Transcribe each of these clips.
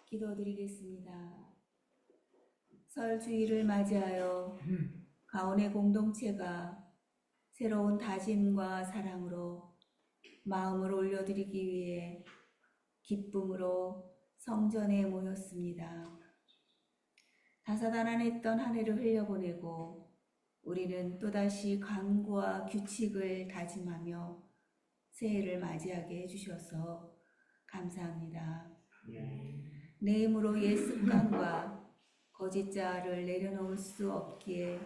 기도드리겠습니다. 설 주일을 맞이하여 가온의 공동체가 새로운 다짐과 사랑으로 마음을 올려드리기 위해 기쁨으로 성전에 모였습니다. 다사다난했던 한 해를 흘려보내고 우리는 또다시 강구와 규칙을 다짐하며 새해를 맞이하게 해주셔서 감사합니다. 내 힘으로 옛 습관과 거짓 자아를 내려놓을 수 없기에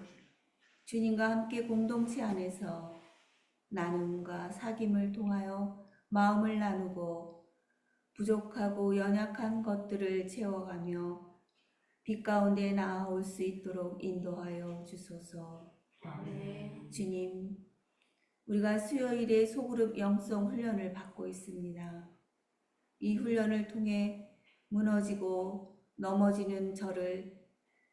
주님과 함께 공동체 안에서 나눔과 사귐을 통하여 마음을 나누고 부족하고 연약한 것들을 채워가며 빛 가운데 나아올 수 있도록 인도하여 주소서. 주님, 우리가 수요일에 소그룹 영성 훈련을 받고 있습니다. 이 훈련을 통해 무너지고 넘어지는 저를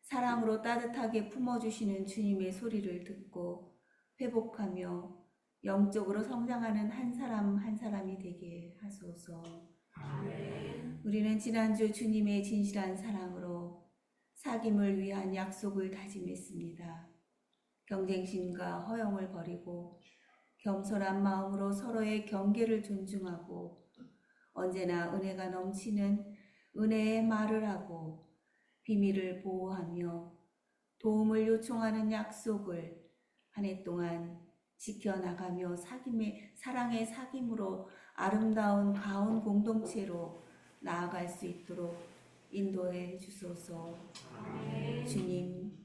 사랑으로 따뜻하게 품어주시는 주님의 소리를 듣고 회복하며 영적으로 성장하는 한 사람 한 사람이 되게 하소서. 우리는 지난주 주님의 진실한 사랑으로 사귐을 위한 약속을 다짐했습니다. 경쟁심과 허영을 버리고 겸손한 마음으로 서로의 경계를 존중하고 언제나 은혜가 넘치는 은혜의 말을 하고 비밀을 보호하며 도움을 요청하는 약속을 한 해 동안 지켜나가며 사랑의 사귐으로 아름다운 가온 공동체로 나아갈 수 있도록 인도해 주소서. 주님,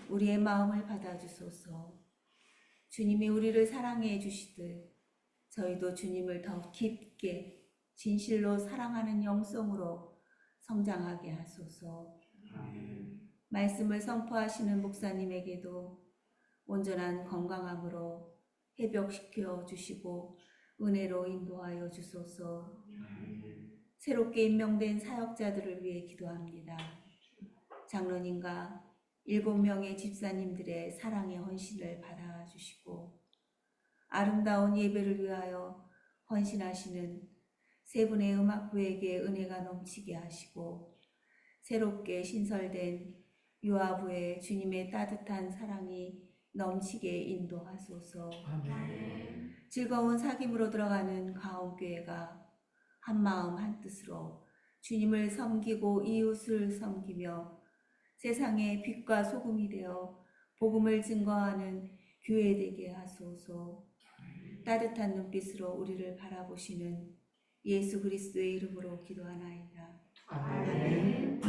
우리의 마음을 받아주소서. 주님이 우리를 사랑해 주시듯 저희도 주님을 더 깊게 진실로 사랑하는 영성으로 성장하게 하소서. 말씀을 선포하시는 목사님에게도 온전한 건강함으로 회복시켜 주시고 은혜로 인도하여 주소서. 새롭게 임명된 사역자들을 위해 기도합니다. 장로님과 7명의 집사님들의 사랑의 헌신을 받아주시고 아름다운 예배를 위하여 헌신하시는 세 분의 음악부에게 은혜가 넘치게 하시고 새롭게 신설된 유아부의 주님의 따뜻한 사랑이 넘치게 인도하소서. 즐거운 사귐으로 들어가는 가온교회가 한마음 한뜻으로 주님을 섬기고 이웃을 섬기며 세상의 빛과 소금이 되어 복음을 증거하는 교회 되게 하소서. 따뜻한 눈빛으로 우리를 바라보시는 예수 그리스도의 이름으로 기도하나이다. 아멘.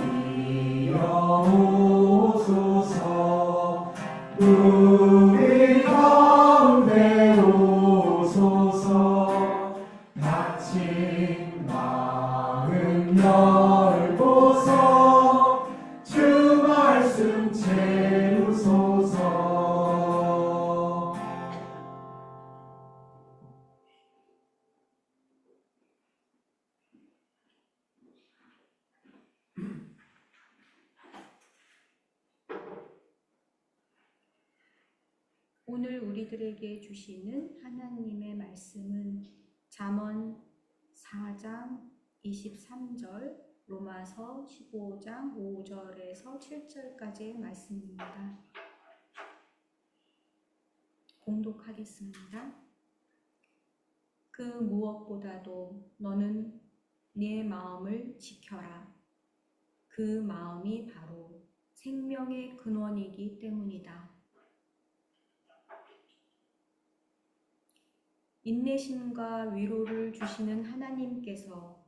성령이여 오소서. 우리 가운데 오소서. 닫힌 마음 열고서 주 말씀 채우소서. 오늘 우리들에게 주시는 하나님의 말씀은 잠언 4장 23절, 로마서 15장 5절에서 7절까지의 말씀입니다. 공독하겠습니다. 그 무엇보다도 너는 네 마음을 지켜라. 그 마음이 바로 생명의 근원이기 때문이다. 인내심과 위로를 주시는 하나님께서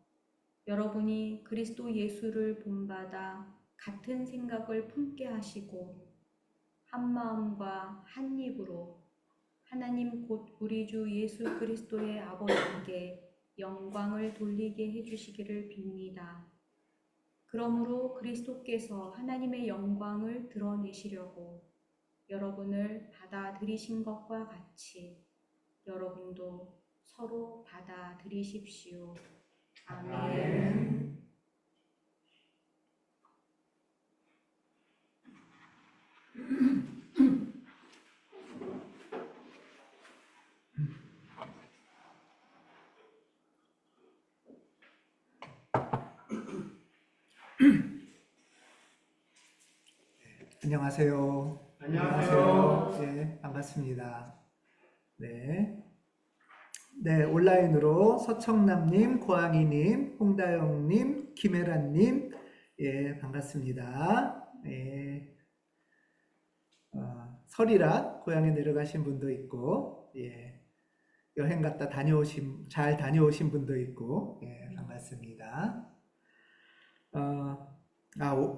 여러분이 그리스도 예수를 본받아 같은 생각을 품게 하시고 한 마음과 한 입으로 하나님 곧 우리 주 예수 그리스도의 아버지께 영광을 돌리게 해주시기를 빕니다. 그러므로 그리스도께서 하나님의 영광을 드러내시려고 여러분을 받아들이신 것과 같이 여러분도 서로 받아들이십시오. 아멘. 안녕하세요. 안녕하세요. 네, 반갑습니다. 네. 네, 온라인으로 서청남님, 고항이님, 홍다영님, 김혜란님, 예, 반갑습니다. 예. 설이라 고향에 내려가신 분도 있고, 예, 여행 갔다 잘 다녀오신 분도 있고, 예, 반갑습니다.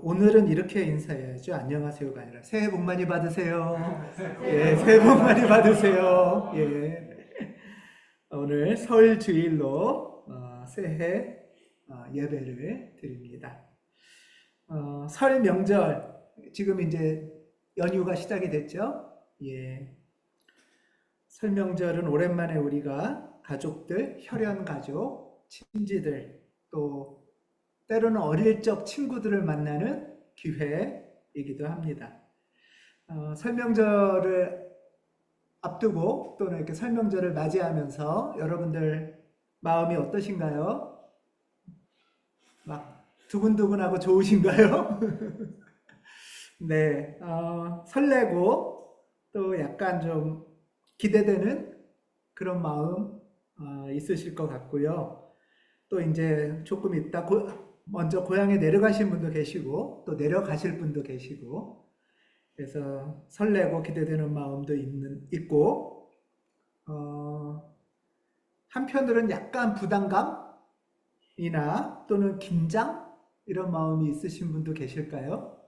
오늘은 이렇게 인사해야죠. 안녕하세요가 아니라 새해 복 많이 받으세요. 예, 새해 복 많이 받으세요. 예. 오늘 설 주일로 새해 예배를 드립니다. 설 명절 지금 이제 연휴가 시작이 됐죠. 예. 설 명절은 오랜만에 우리가 가족들, 혈연 가족, 친지들 또 때로는 어릴 적 친구들을 만나는 기회이기도 합니다. 설 명절을 앞두고 또는 이렇게 설 명절을 맞이하면서 여러분들 마음이 어떠신가요? 막 두근두근하고 좋으신가요? 네, 설레고 또 약간 좀 기대되는 그런 마음 있으실 것 같고요. 또 이제 조금 있다 먼저 고향에 내려가신 분도 계시고 또 내려가실 분도 계시고 그래서 설레고 기대되는 마음도 있고 한편으로는 약간 부담감이나 또는 긴장 이런 마음이 있으신 분도 계실까요?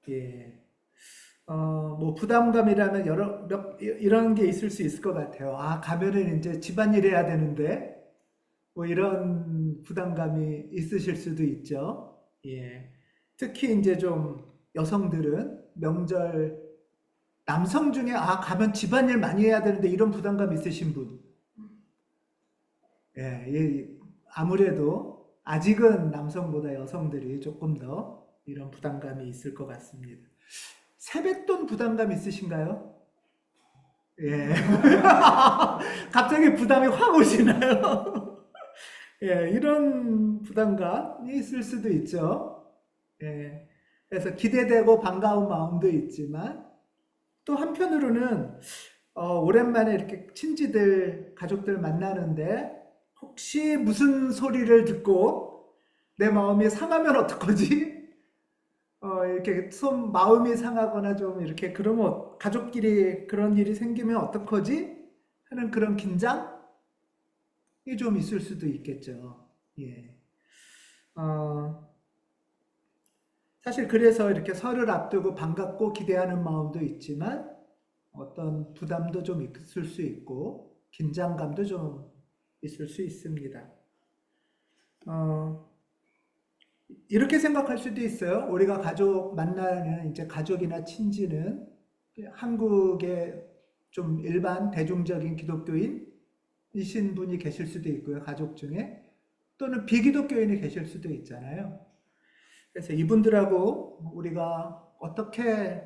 예. 뭐 부담감이라면 이런 게 있을 수 있을 것 같아요. 가면은 이제 집안일 해야 되는데 뭐 이런 부담감이 있으실 수도 있죠. 예. 특히 이제 좀 여성들은 명절 남성 중에 가면 집안일 많이 해야 되는데 이런 부담감 있으신 분. 예, 아무래도 아직은 남성보다 여성들이 조금 더 이런 부담감이 있을 것 같습니다. 세뱃돈 부담감 있으신가요? 예. 갑자기 부담이 확 오시나요? 예, 이런 부담감이 있을 수도 있죠. 예. 그래서 기대되고 반가운 마음도 있지만 또 한편으로는 오랜만에 이렇게 친지들, 가족들 만나는데 혹시 무슨 소리를 듣고 내 마음이 상하면 어떡하지? 이렇게 마음이 상하거나 좀 이렇게 그러면 가족끼리 그런 일이 생기면 어떡하지? 하는 그런 긴장이 좀 있을 수도 있겠죠. 예. 사실 그래서 이렇게 설을 앞두고 반갑고 기대하는 마음도 있지만 어떤 부담도 좀 있을 수 있고 긴장감도 좀 있을 수 있습니다. 이렇게 생각할 수도 있어요. 우리가 가족 만나는 이제 가족이나 친지는 한국의 좀 일반 대중적인 기독교인이신 분이 계실 수도 있고요. 가족 중에 또는 비기독교인이 계실 수도 있잖아요. 그래서 이분들하고 우리가 어떻게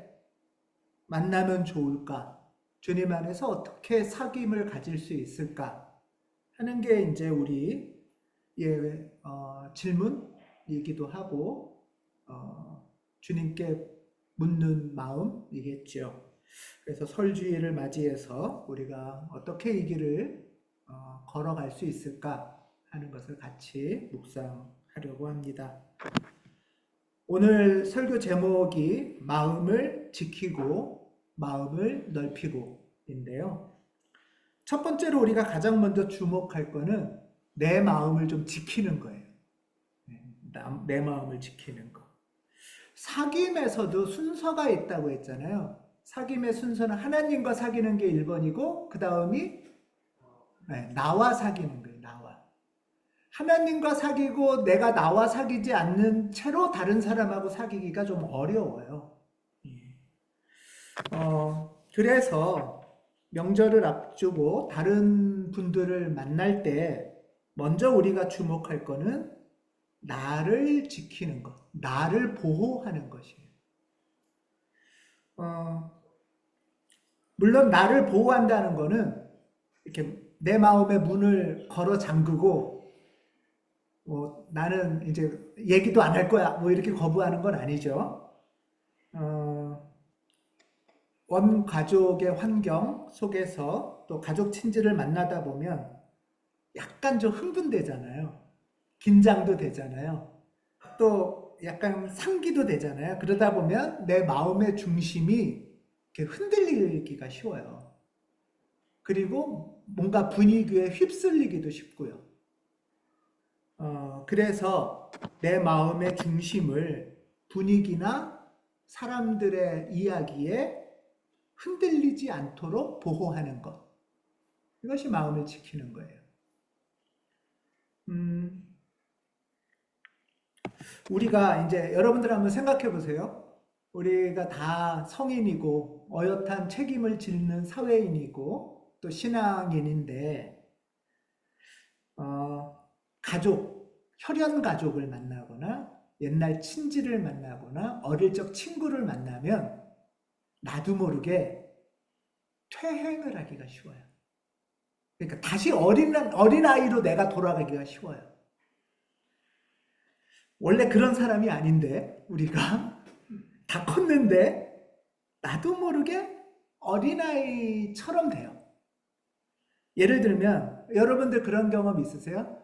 만나면 좋을까? 주님 안에서 어떻게 사귐을 가질 수 있을까? 하는 게 이제 우리의 질문이기도 하고 주님께 묻는 마음이겠죠. 그래서 설주일을 맞이해서 우리가 어떻게 이 길을 걸어갈 수 있을까 하는 것을 같이 묵상하려고 합니다. 오늘 설교 제목이 마음을 지키고 마음을 넓히고인데요. 첫 번째로 우리가 가장 먼저 주목할 거는 내 마음을 좀 지키는 거예요. 내 마음을 지키는 거. 사귐에서도 순서가 있다고 했잖아요. 사귐의 순서는 하나님과 사귀는 게 1번이고 그 다음이 나와 사귀는 거예요. 나와. 하나님과 사귀고 내가 나와 사귀지 않는 채로 다른 사람하고 사귀기가 좀 어려워요. 그래서 명절을 앞두고 다른 분들을 만날 때 먼저 우리가 주목할 거는 나를 지키는 것, 나를 보호하는 것이에요. 물론 나를 보호한다는 거는 이렇게 내 마음의 문을 걸어 잠그고 나는 이제 얘기도 안 할 거야 뭐 이렇게 거부하는 건 아니죠. 원 가족의 환경 속에서 또 가족 친지를 만나다 보면 약간 좀 흥분되잖아요. 긴장도 되잖아요. 또 약간 상기도 되잖아요. 그러다 보면 내 마음의 중심이 이렇게 흔들리기가 쉬워요. 그리고 뭔가 분위기에 휩쓸리기도 쉽고요. 그래서 내 마음의 중심을 분위기나 사람들의 이야기에 흔들리지 않도록 보호하는 것. 이것이 마음을 지키는 거예요. 우리가 이제 여러분들 한번 생각해 보세요. 우리가 다 성인이고 어엿한 책임을 지는 사회인이고 또 신앙인인데 가족, 혈연 가족을 만나거나 옛날 친지를 만나거나 어릴 적 친구를 만나면 나도 모르게 퇴행을 하기가 쉬워요. 그러니까 다시 어린아이로 내가 돌아가기가 쉬워요. 원래 그런 사람이 아닌데 우리가 다 컸는데 나도 모르게 어린아이처럼 돼요. 예를 들면 여러분들 그런 경험 있으세요?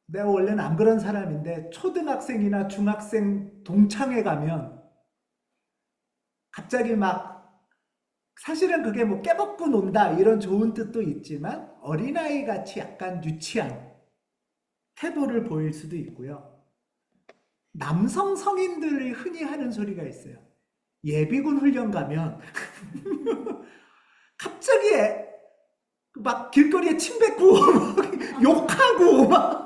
내가 원래는 안 그런 사람인데 초등학생이나 중학생 동창회 가면 갑자기 막 사실은 그게 뭐 깨먹고 논다 이런 좋은 뜻도 있지만 어린아이 같이 약간 유치한 태도를 보일 수도 있고요. 남성 성인들이 흔히 하는 소리가 있어요. 예비군 훈련 가면 갑자기 막 길거리에 침 뱉고 욕하고 막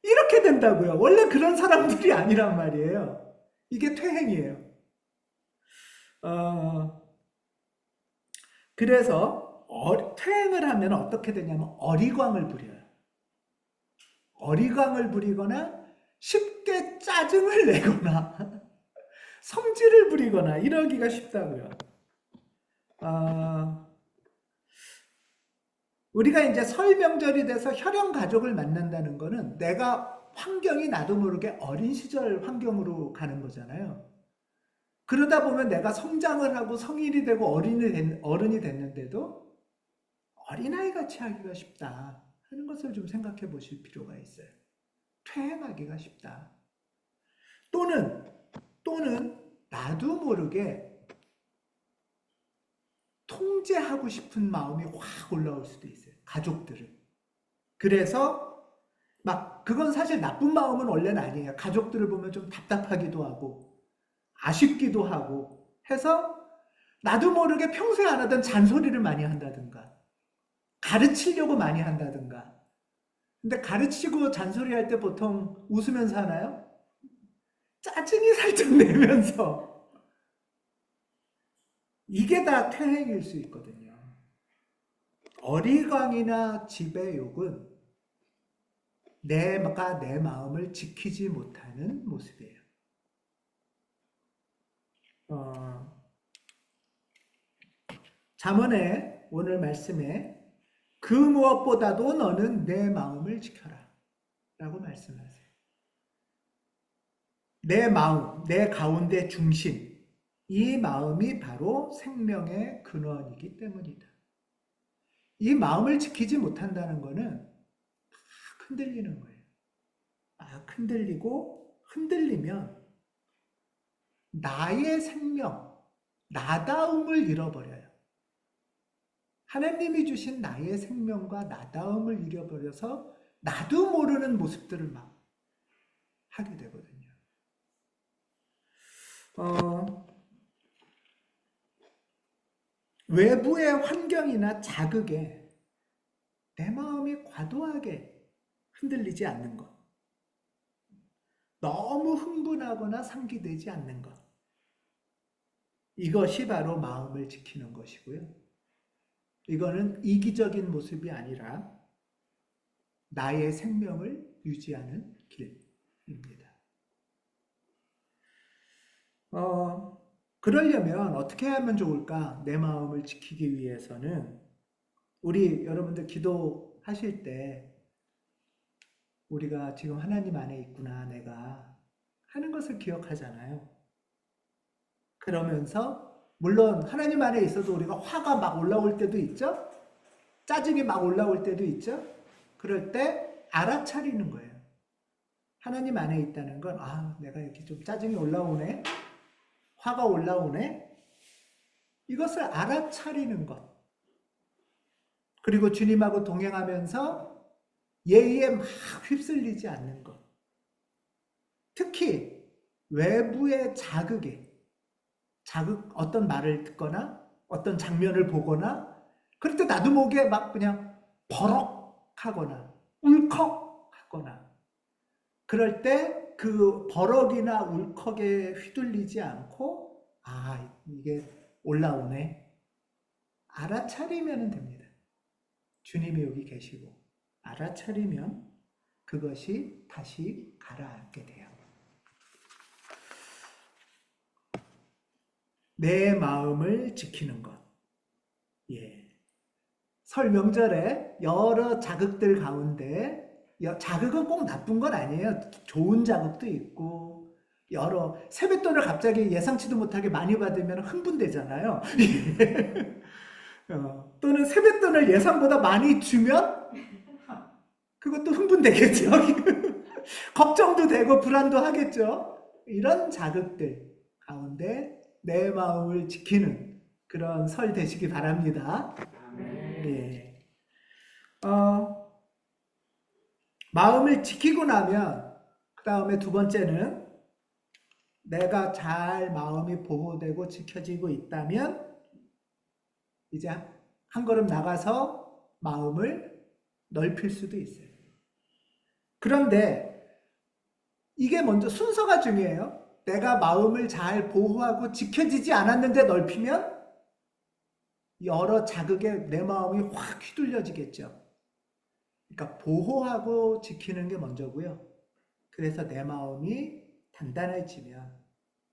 이렇게 된다고요. 원래 그런 사람들이 아니란 말이에요. 이게 퇴행이에요. 그래서 퇴행을 하면 어떻게 되냐면 어리광을 부려요. 어리광을 부리거나 쉽게 짜증을 내거나 성질을 부리거나 이러기가 쉽다고요. 우리가 이제 설 명절이 돼서 혈연 가족을 만난다는 거는 내가 환경이 나도 모르게 어린 시절 환경으로 가는 거잖아요. 그러다 보면 내가 성장을 하고 성인이 되고 어른이 됐는데도 어린아이 같이 하기가 쉽다 하는 것을 좀 생각해 보실 필요가 있어요. 퇴행하기가 쉽다. 또는 나도 모르게 통제하고 싶은 마음이 확 올라올 수도 있어요. 가족들을. 그래서 막 그건 사실 나쁜 마음은 원래는 아니에요. 가족들을 보면 좀 답답하기도 하고 아쉽기도 하고 해서 나도 모르게 평소에 안 하던 잔소리를 많이 한다든가 가르치려고 많이 한다든가. 근데 가르치고 잔소리할 때 보통 웃으면서 하나요? 짜증이 살짝 내면서. 이게 다 퇴행일 수 있거든요. 어리광이나 지배욕은 내가 내 마음을 지키지 못하는 모습이에요. 잠언의 오늘 말씀에 그 무엇보다도 너는 내 마음을 지켜라 라고 말씀하세요. 내 마음, 내 가운데 중심, 이 마음이 바로 생명의 근원이기 때문이다. 이 마음을 지키지 못한다는 것은 막 흔들리는 거예요. 막 흔들리고 흔들리면 나의 생명, 나다움을 잃어버려요. 하나님이 주신 나의 생명과 나다움을 잃어버려서 나도 모르는 모습들을 막 하게 되거든요. 외부의 환경이나 자극에 내 마음이 과도하게 흔들리지 않는 것. 너무 흥분하거나 상기되지 않는 것. 이것이 바로 마음을 지키는 것이고요. 이거는 이기적인 모습이 아니라 나의 생명을 유지하는 길입니다. 그러려면 어떻게 하면 좋을까? 내 마음을 지키기 위해서는 우리 여러분들 기도하실 때 우리가 지금 하나님 안에 있구나, 내가 하는 것을 기억하잖아요. 그러면서 물론 하나님 안에 있어도 우리가 화가 막 올라올 때도 있죠? 짜증이 막 올라올 때도 있죠? 그럴 때 알아차리는 거예요. 하나님 안에 있다는 건 내가 이렇게 좀 짜증이 올라오네? 화가 올라오네? 이것을 알아차리는 것. 그리고 주님하고 동행하면서 예의에 막 휩쓸리지 않는 것. 특히 외부의 어떤 말을 듣거나 어떤 장면을 보거나 그럴 때 나도 모르게 막 그냥 버럭하거나 울컥하거나 그럴 때 그 버럭이나 울컥에 휘둘리지 않고 이게 올라오네. 알아차리면 됩니다. 주님이 여기 계시고 알아차리면 그것이 다시 가라앉게 돼요. 내 마음을 지키는 것. 설 명절에 여러 자극들 가운데 자극은 꼭 나쁜 건 아니에요. 좋은 자극도 있고 여러 세뱃돈을 갑자기 예상치도 못하게 많이 받으면 흥분되잖아요. 또는 세뱃돈을 예상보다 많이 주면 그것도 흥분되겠죠. 걱정도 되고 불안도 하겠죠. 이런 자극들 가운데 내 마음을 지키는 그런 설 되시기 바랍니다. 마음을 지키고 나면 그 다음에 두 번째는 내가 잘 마음이 보호되고 지켜지고 있다면 이제 한 걸음 나가서 마음을 넓힐 수도 있어요. 그런데 이게 먼저 순서가 중요해요. 내가 마음을 잘 보호하고 지켜지지 않았는데 넓히면 여러 자극에 내 마음이 확 휘둘려지겠죠. 그러니까 보호하고 지키는 게 먼저고요. 그래서 내 마음이 단단해지면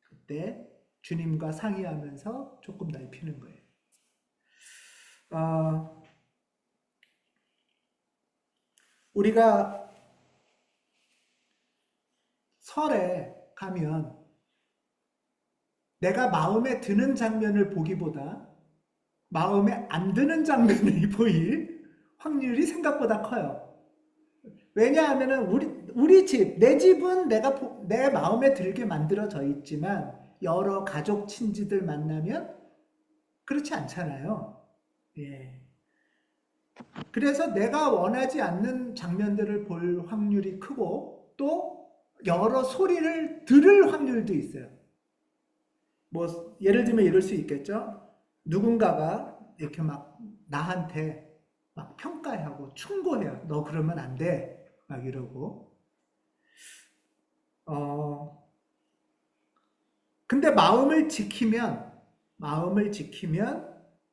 그때 주님과 상의하면서 조금 넓히는 거예요. 우리가 설에 가면 내가 마음에 드는 장면을 보기보다 마음에 안 드는 장면이 보일 확률이 생각보다 커요. 왜냐하면 우리 집, 내 집은 내 마음에 들게 만들어져 있지만 여러 가족 친지들 만나면 그렇지 않잖아요. 그래서 내가 원하지 않는 장면들을 볼 확률이 크고 또 여러 소리를 들을 확률도 있어요. 예를 들면 이럴 수 있겠죠. 누군가가 이렇게 막 나한테 막 평가하고 충고해요. 너 그러면 안 돼. 막 이러고. 근데 마음을 지키면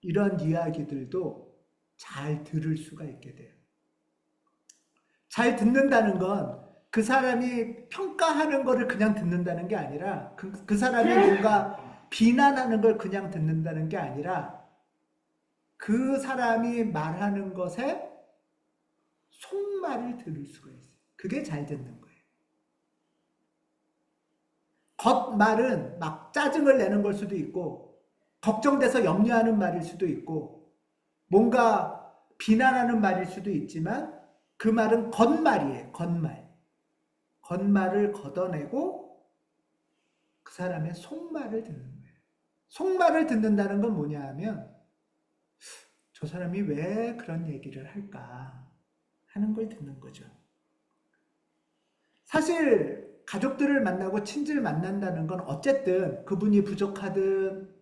이런 이야기들도 잘 들을 수가 있게 돼요. 잘 듣는다는 건 그 사람이 평가하는 거를 그냥 듣는다는 게 아니라 그 사람이 뭔가 비난하는 걸 그냥 듣는다는 게 아니라 그 사람이 말하는 것에 속말을 들을 수가 있어요. 그게 잘 듣는 거예요. 겉말은 막 짜증을 내는 걸 수도 있고 걱정돼서 염려하는 말일 수도 있고 뭔가 비난하는 말일 수도 있지만 그 말은 겉말이에요. 겉말을 걷어내고 그 사람의 속말을 듣는 거예요. 속말을 듣는다는 건 뭐냐 하면 저 사람이 왜 그런 얘기를 할까 하는 걸 듣는 거죠. 사실 가족들을 만나고 친지를 만난다는 건 어쨌든 그분이 부족하든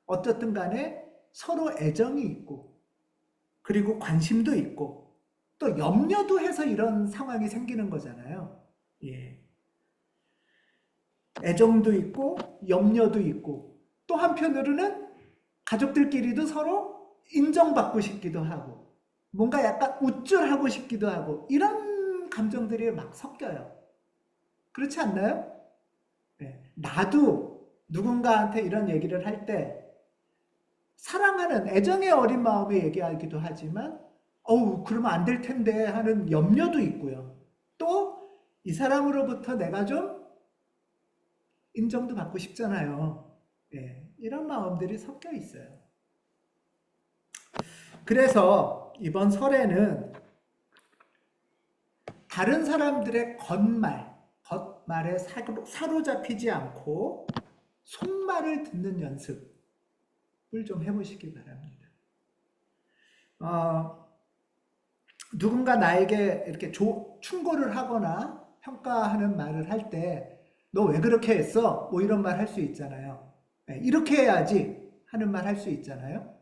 어떻든 간에 서로 애정이 있고 그리고 관심도 있고 또 염려도 해서 이런 상황이 생기는 거잖아요. 예. 애정도 있고 염려도 있고 또 한편으로는 가족들끼리도 서로 인정받고 싶기도 하고 뭔가 약간 우쭐하고 싶기도 하고 이런 감정들이 막 섞여요. 그렇지 않나요? 네. 나도 누군가한테 이런 얘기를 할 때 사랑하는 애정의 어린 마음에 얘기하기도 하지만 그러면 안 될 텐데 하는 염려도 있고요. 또 이 사람으로부터 내가 좀 인정도 받고 싶잖아요. 네. 이런 마음들이 섞여 있어요. 그래서 이번 설에는 다른 사람들의 겉말에 사로잡히지 않고 속말을 듣는 연습을 좀 해보시기 바랍니다. 누군가 나에게 이렇게 충고를 하거나 평가하는 말을 할 때 너 왜 그렇게 했어? 뭐 이런 말 할 수 있잖아요. 네, 이렇게 해야지 하는 말 할 수 있잖아요.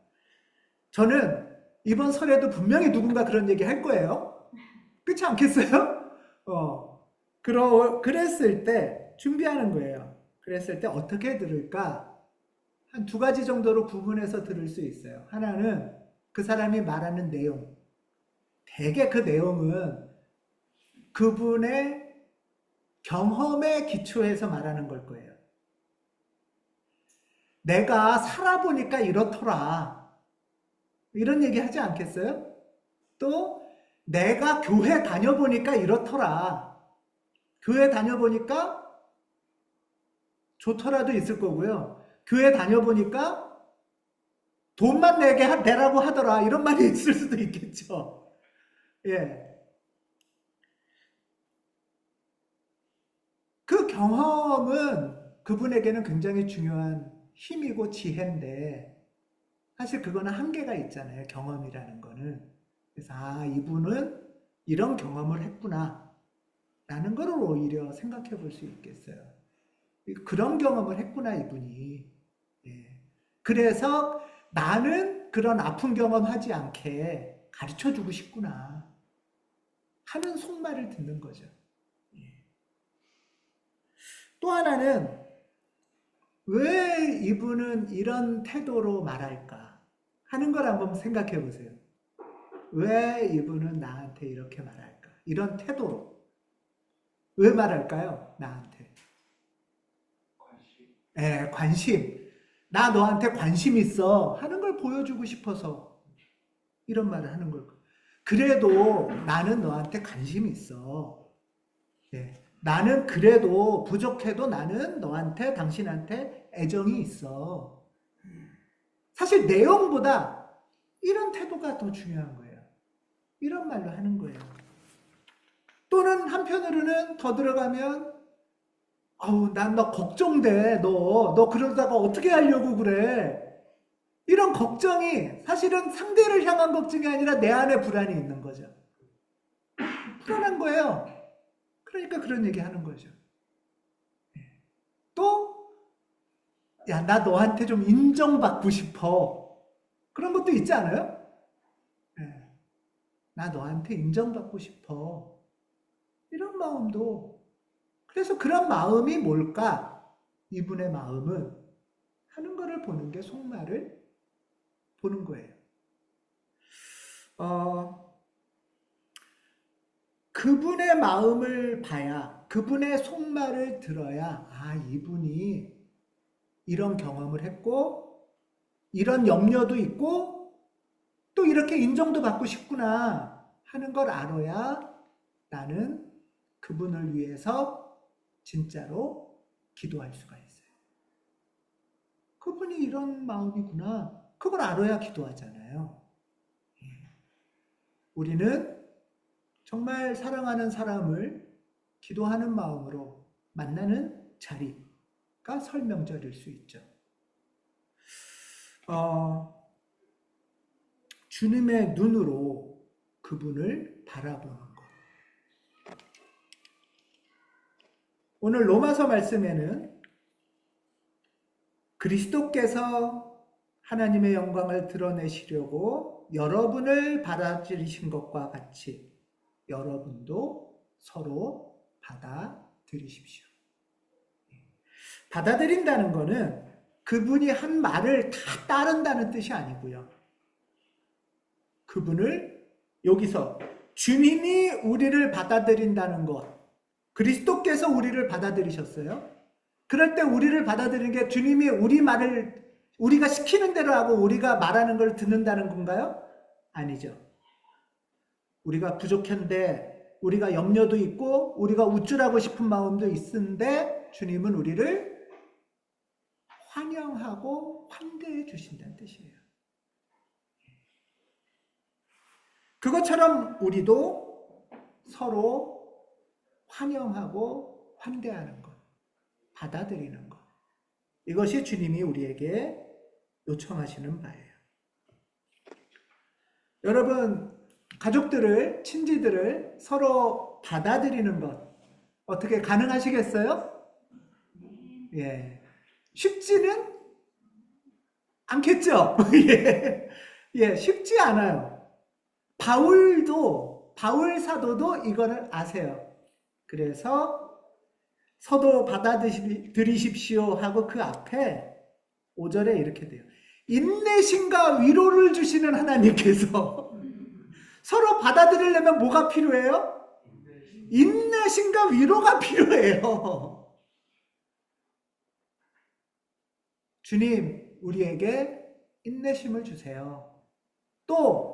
저는 이번 설에도 분명히 누군가 그런 얘기 할 거예요. 그렇지 않겠어요? 그랬을 때 준비하는 거예요. 그랬을 때 어떻게 들을까? 한 두 가지 정도로 구분해서 들을 수 있어요. 하나는 그 사람이 말하는 내용. 대개 그 내용은 그분의 경험에 기초해서 말하는 걸 거예요. 내가 살아보니까 이렇더라. 이런 얘기 하지 않겠어요? 또 내가 교회 다녀보니까 이렇더라. 교회 다녀보니까 좋더라도 있을 거고요. 교회 다녀보니까 돈만 내라고 하더라. 이런 말이 있을 수도 있겠죠. 예. 그 경험은 그분에게는 굉장히 중요한 힘이고 지혜인데 사실 그거는 한계가 있잖아요. 경험이라는 거는. 그래서 이분은 이런 경험을 했구나 라는 걸 오히려 생각해 볼 수 있겠어요. 그런 경험을 했구나 이분이. 예. 그래서 나는 그런 아픈 경험하지 않게 가르쳐 주고 싶구나 하는 속말을 듣는 거죠. 또 하나는 왜 이분은 이런 태도로 말할까 하는 걸 한번 생각해 보세요. 왜 이분은 나한테 이렇게 말할까? 이런 태도로. 왜 말할까요? 나한테. 관심. 관심. 나 너한테 관심 있어 하는 걸 보여주고 싶어서 이런 말을 하는 걸. 그래도 나는 너한테 관심이 있어. 나는 그래도 부족해도 나는 너한테 당신한테 애정이 있어. 사실 내용보다 이런 태도가 더 중요한 거예요. 이런 말로 하는 거예요. 또는 한편으로는 더 들어가면 난 너 걱정돼. 너 그러다가 어떻게 하려고 그래. 이런 걱정이 사실은 상대를 향한 걱정이 아니라 내 안에 불안이 있는 거죠. 불안한 거예요. 그러니까 그런 얘기 하는 거죠. 또, 나 너한테 좀 인정받고 싶어. 그런 것도 있지 않아요? 나 너한테 인정받고 싶어. 이런 마음도. 그래서 그런 마음이 뭘까? 이분의 마음은 하는 거를 보는 게 속말을 보는 거예요. 그분의 마음을 봐야, 그분의 속말을 들어야, 이분이 이런 경험을 했고, 이런 염려도 있고, 또 이렇게 인정도 받고 싶구나 하는 걸 알아야 나는 그분을 위해서 진짜로 기도할 수가 있어요. 그분이 이런 마음이구나. 그걸 알아야 기도하잖아요. 우리는 정말 사랑하는 사람을 기도하는 마음으로 만나는 자리가 설 명절일 수 있죠. 주님의 눈으로 그분을 바라보는 것. 오늘 로마서 말씀에는 그리스도께서 하나님의 영광을 드러내시려고 여러분을 받아들이신 것과 같이 여러분도 서로 받아들이십시오. 받아들인다는 것은 그분이 한 말을 다 따른다는 뜻이 아니고요. 그분을 여기서 주님이 우리를 받아들인다는 것, 그리스도께서 우리를 받아들이셨어요. 그럴 때 우리를 받아들이는 게 주님이 우리 말을 우리가 시키는 대로 하고 우리가 말하는 걸 듣는다는 건가요? 아니죠. 우리가 부족한데 우리가 염려도 있고 우리가 우쭐하고 싶은 마음도 있는데 주님은 우리를 환영하고 환대해 주신다는 뜻이에요. 그것처럼 우리도 서로 환영하고 환대하는 것, 받아들이는 것. 이것이 주님이 우리에게 요청하시는 바예요. 여러분, 가족들을, 친지들을 서로 받아들이는 것, 어떻게 가능하시겠어요? 예. 쉽지는 않겠죠? 예, 쉽지 않아요. 바울 사도도 이거를 아세요. 그래서 서도 받아들이십시오 하고 그 앞에 5절에 이렇게 돼요. 인내심과 위로를 주시는 하나님께서 서로 받아들이려면 뭐가 필요해요? 인내심과 위로가 필요해요. 주님, 우리에게 인내심을 주세요. 또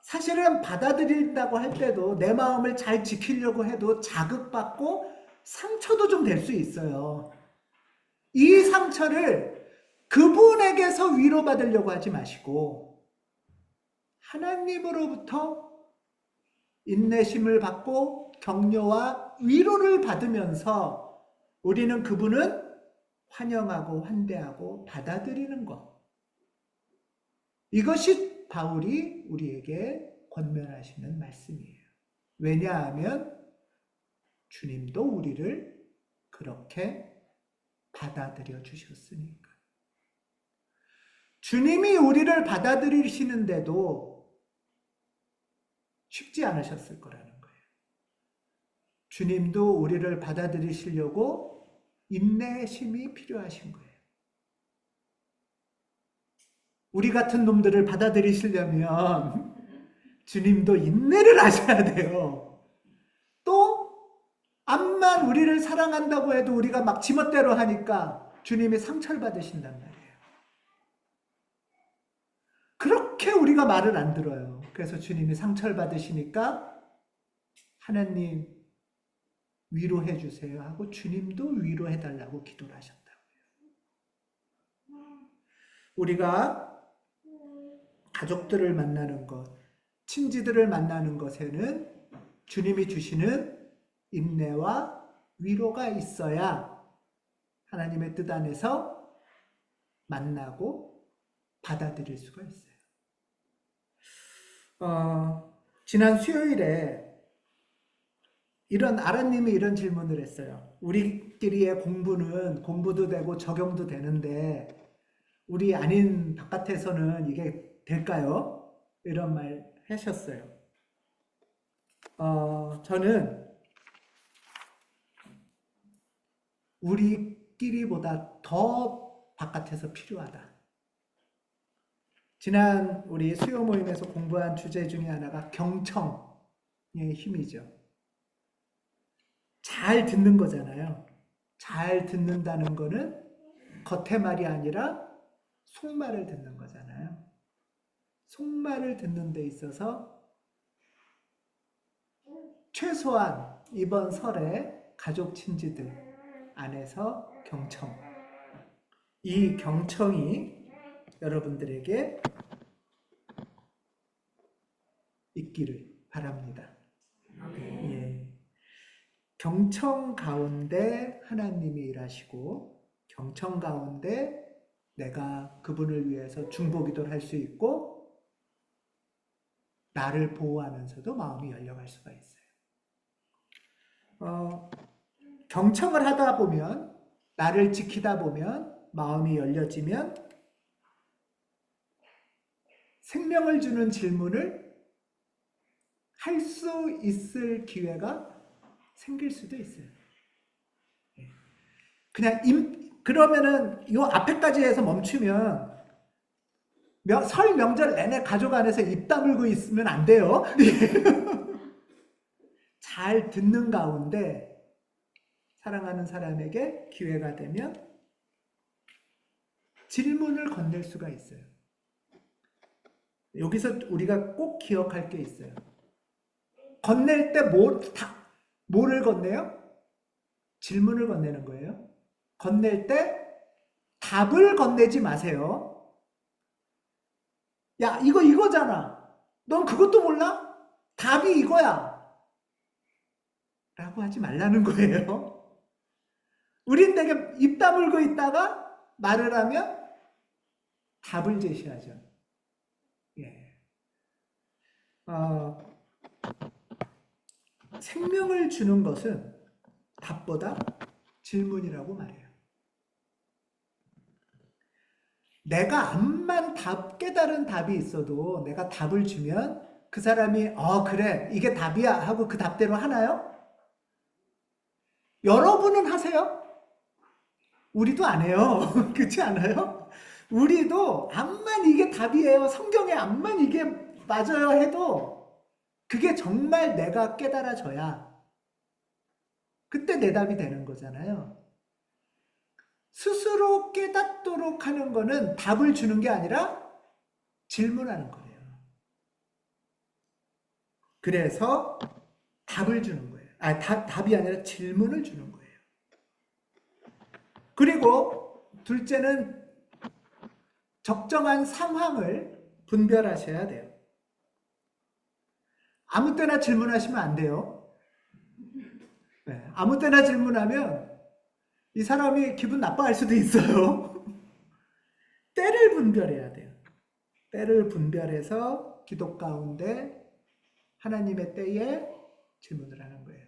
사실은 받아들인다고 할 때도 내 마음을 잘 지키려고 해도 자극받고 상처도 좀 될 수 있어요. 이 상처를 그분에게서 위로받으려고 하지 마시고 하나님으로부터 인내심을 받고 격려와 위로를 받으면서 우리는 그분은 환영하고 환대하고 받아들이는 것. 이것이 바울이 우리에게 권면하시는 말씀이에요. 왜냐하면 주님도 우리를 그렇게 받아들여 주셨으니까. 주님이 우리를 받아들이시는데도 쉽지 않으셨을 거라는 거예요. 주님도 우리를 받아들이시려고 인내심이 필요하신 거예요. 우리 같은 놈들을 받아들이시려면 주님도 인내를 하셔야 돼요. 또 암만 우리를 사랑한다고 해도 우리가 막 지멋대로 하니까 주님이 상처를 받으신단 말이에요. 그렇게 우리가 말을 안 들어요. 그래서 주님이 상처를 받으시니까 하나님 위로해 주세요 하고 주님도 위로해 달라고 기도를 하셨다고요. 우리가 가족들을 만나는 것, 친지들을 만나는 것에는 주님이 주시는 인내와 위로가 있어야 하나님의 뜻 안에서 만나고 받아들일 수가 있어요. 지난 수요일에 아라님이 이런 질문을 했어요. 우리끼리의 공부는 공부도 되고 적용도 되는데 우리 아닌 바깥에서는 이게 될까요? 이런 말 하셨어요. 저는 우리끼리보다 더 바깥에서 필요하다. 지난 우리 수요 모임에서 공부한 주제 중에 하나가 경청의 힘이죠. 잘 듣는 거잖아요. 잘 듣는다는 거는 겉의 말이 아니라 속말을 듣는 거잖아요. 속말을 듣는 데 있어서 최소한 이번 설에 가족 친지들 안에서 경청, 이 경청이 여러분들에게 있기를 바랍니다. 예. 경청 가운데 하나님이 일하시고 경청 가운데 내가 그분을 위해서 중보기도를 할 수 있고 나를 보호하면서도 마음이 열려갈 수가 있어요. 경청을 하다 보면 나를 지키다 보면 마음이 열려지면 생명을 주는 질문을 할 수 있을 기회가 생길 수도 있어요. 그냥 그러면은 요 앞에까지 해서 멈추면 설 명절 내내 가족 안에서 입 다물고 있으면 안 돼요. 잘 듣는 가운데 사랑하는 사람에게 기회가 되면 질문을 건넬 수가 있어요. 여기서 우리가 꼭 기억할 게 있어요. 건넬 때 뭐를 건네요? 질문을 건네는 거예요. 건넬 때 답을 건네지 마세요. 야, 이거잖아. 넌 그것도 몰라? 답이 이거야. 라고 하지 말라는 거예요. 우린 되게 입 다물고 있다가 말을 하면 답을 제시하죠. 예. 생명을 주는 것은 답보다 질문이라고 말해요. 내가 암만 깨달은 답이 있어도 내가 답을 주면 그 사람이 그래 이게 답이야 하고 그 답대로 하나요? 여러분은 하세요? 우리도 안 해요. 그렇지 않아요? 우리도 암만 이게 답이에요. 성경에 암만 이게 맞아요 해도 그게 정말 내가 깨달아져야 그때 내 답이 되는 거잖아요. 스스로 깨닫도록 하는 거는 답을 주는 게 아니라 질문하는 거예요. 그래서 답을 주는 거예요. 답이 아니라 질문을 주는 거예요. 그리고 둘째는 적정한 상황을 분별하셔야 돼요. 아무 때나 질문하시면 안 돼요. 네, 아무 때나 질문하면 이 사람이 기분 나빠할 수도 있어요. 때를 분별해야 돼요. 때를 분별해서 기도 가운데 하나님의 때에 질문을 하는 거예요.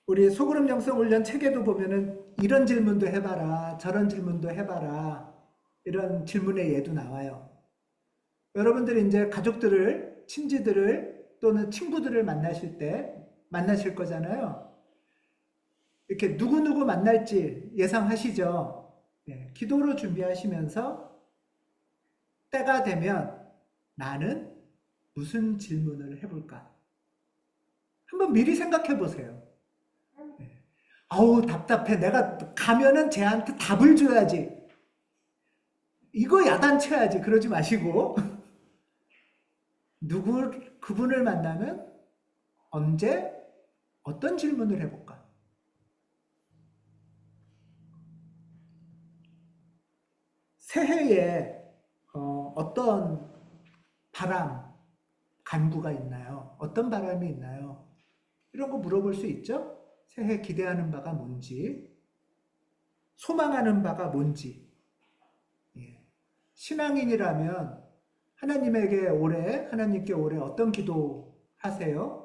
우리 소그룹 영성 훈련 책에도 보면은 이런 질문도 해봐라, 저런 질문도 해봐라, 이런 질문의 예도 나와요. 여러분들이 이제 가족들을, 친지들을 또는 친구들을 만나실 거잖아요. 이렇게 누구누구 만날지 예상하시죠? 네, 기도로 준비하시면서 때가 되면 나는 무슨 질문을 해볼까? 한번 미리 생각해 보세요. 아우 답답해. 내가 가면은 쟤한테 답을 줘야지. 이거 야단쳐야지. 그러지 마시고 그분을 만나면 언제 어떤 질문을 해볼까? 새해에 어떤 바람, 간구가 있나요? 어떤 바람이 있나요? 이런 거 물어볼 수 있죠? 새해 기대하는 바가 뭔지, 소망하는 바가 뭔지. 예. 신앙인이라면 하나님께 올해 어떤 기도 하세요?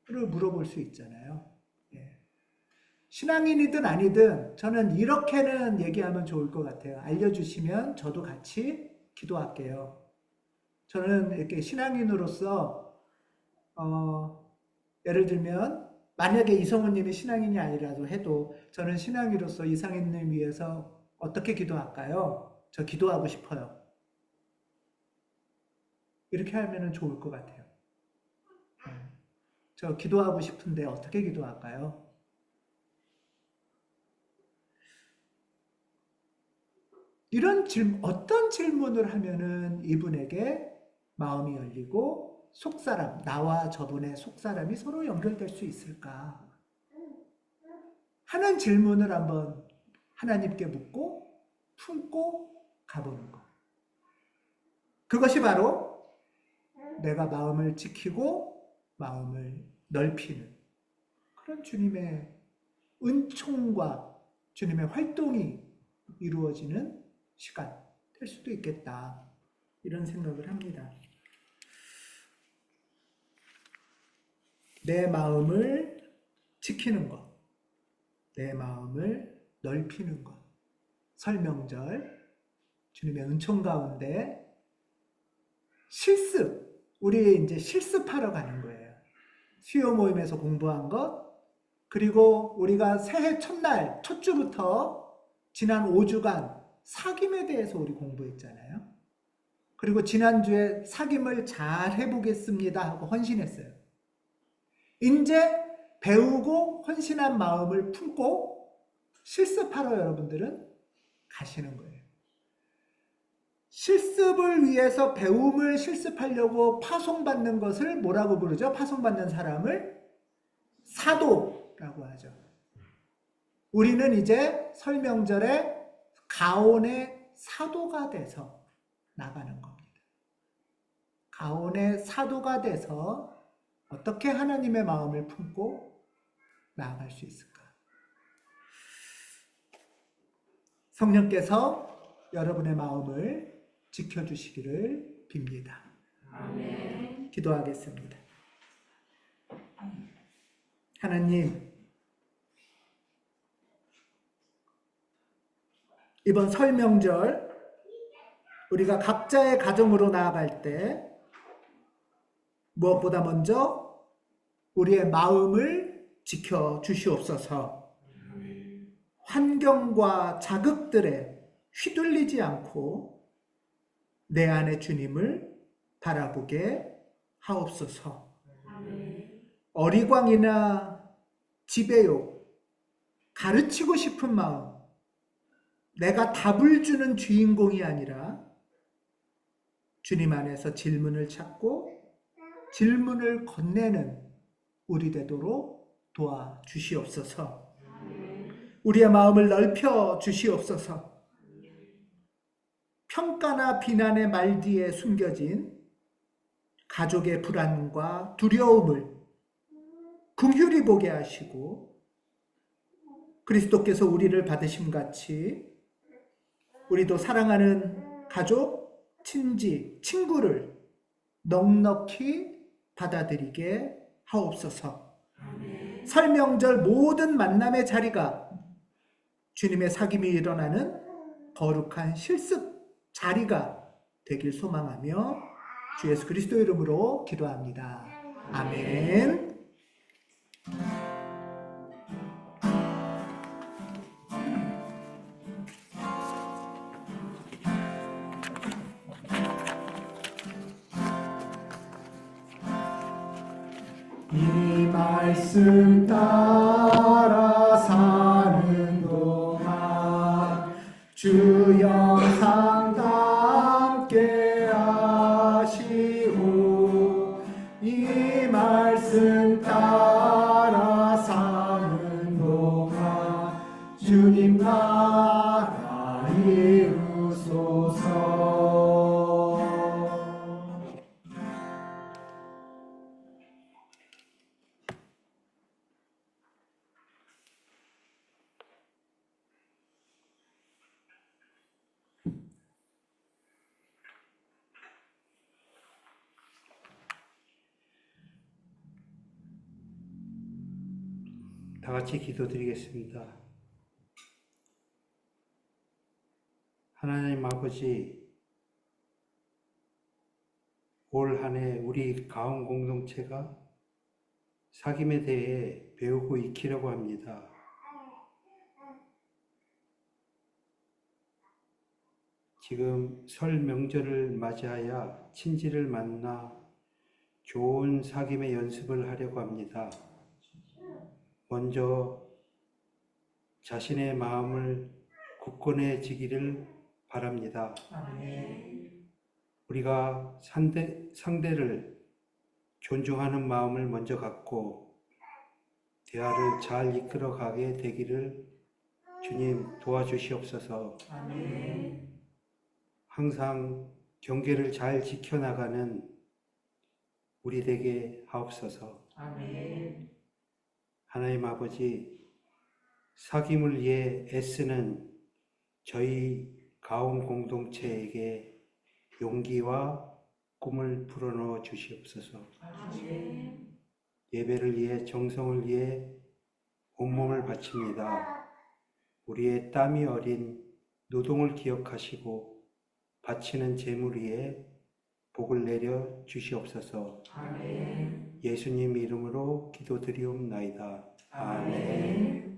를 물어볼 수 있잖아요. 예. 신앙인이든 아니든 저는 이렇게는 얘기하면 좋을 것 같아요. 알려주시면 저도 같이 기도할게요. 저는 이렇게 신앙인으로서 예를 들면 만약에 이성우님이 신앙인이 아니라도 해도 저는 신앙인으로서 이상인님 위해서 어떻게 기도할까요? 저 기도하고 싶어요. 이렇게 하면 좋을 것 같아요. 저 기도하고 싶은데 어떻게 기도할까요? 어떤 질문을 하면은 이분에게 마음이 열리고 나와 저분의 속사람이 서로 연결될 수 있을까? 하는 질문을 한번 하나님께 묻고 품고 가보는 거. 그것이 바로 내가 마음을 지키고 마음을 넓히는 그런 주님의 은총과 주님의 활동이 이루어지는 시간 될 수도 있겠다. 이런 생각을 합니다. 내 마음을 지키는 것, 내 마음을 넓히는 것. 설명절, 주님의 은총 가운데 실습, 우리 이제 실습하러 가는 거예요. 수요 모임에서 공부한 것, 그리고 우리가 새해 첫날, 첫 주부터 지난 5주간 사귐에 대해서 우리 공부했잖아요. 그리고 지난주에 사귐을 잘 해보겠습니다 하고 헌신했어요. 이제 배우고 헌신한 마음을 품고 실습하러 여러분들은 가시는 거예요. 실습을 위해서 배움을 실습하려고 파송받는 것을 뭐라고 부르죠? 파송받는 사람을 사도라고 하죠. 우리는 이제 설 명절에 가온의 사도가 돼서 나가는 겁니다. 가온의 사도가 돼서 어떻게 하나님의 마음을 품고 나아갈 수 있을까? 성령께서 여러분의 마음을 지켜주시기를 빕니다. 아멘. 기도하겠습니다. 하나님, 이번 설 명절 우리가 각자의 가정으로 나아갈 때 무엇보다 먼저 우리의 마음을 지켜주시옵소서. 환경과 자극들에 휘둘리지 않고 내 안에 주님을 바라보게 하옵소서. 어리광이나 지배욕, 가르치고 싶은 마음, 내가 답을 주는 주인공이 아니라 주님 안에서 질문을 찾고 질문을 건네는 우리 되도록 도와주시옵소서. 우리의 마음을 넓혀 주시옵소서. 평가나 비난의 말 뒤에 숨겨진 가족의 불안과 두려움을 긍휼히 보게 하시고 그리스도께서 우리를 받으심같이 우리도 사랑하는 가족, 친지, 친구를 넉넉히 받아들이게 하옵소서. 설 명절 모든 만남의 자리가 주님의 사귐이 일어나는 거룩한 실습 자리가 되길 소망하며 주 예수 그리스도 이름으로 기도합니다. 아멘. 이 말씀 따라 사는 동안 주 영상 함께 하시고 이 말씀 따라 사는 동안 주님 나라 이루소서. 다 같이 기도드리겠습니다. 하나님 아버지, 올 한 해 우리 가온 공동체가 사귐에 대해 배우고 익히려고 합니다. 지금 설 명절을 맞이하여 친지를 만나 좋은 사귐의 연습을 하려고 합니다. 먼저 자신의 마음을 굳건해지기를 바랍니다. 우리가 상대를 존중하는 마음을 먼저 갖고 대화를 잘 이끌어가게 되기를 주님 도와주시옵소서. 항상 경계를 잘 지켜나가는 우리 되게 하옵소서. 아멘. 하나님 아버지, 사귐을 위해 애쓰는 저희 가온 공동체에게 용기와 꿈을 불어넣어 주시옵소서. 아멘. 예배를 위해 정성을 위해 온몸을 바칩니다. 우리의 땀이 어린 노동을 기억하시고 바치는 제물 위에 복을 내려 주시옵소서. 아멘. 예수님 이름으로 기도드리옵나이다. 아멘. 아멘.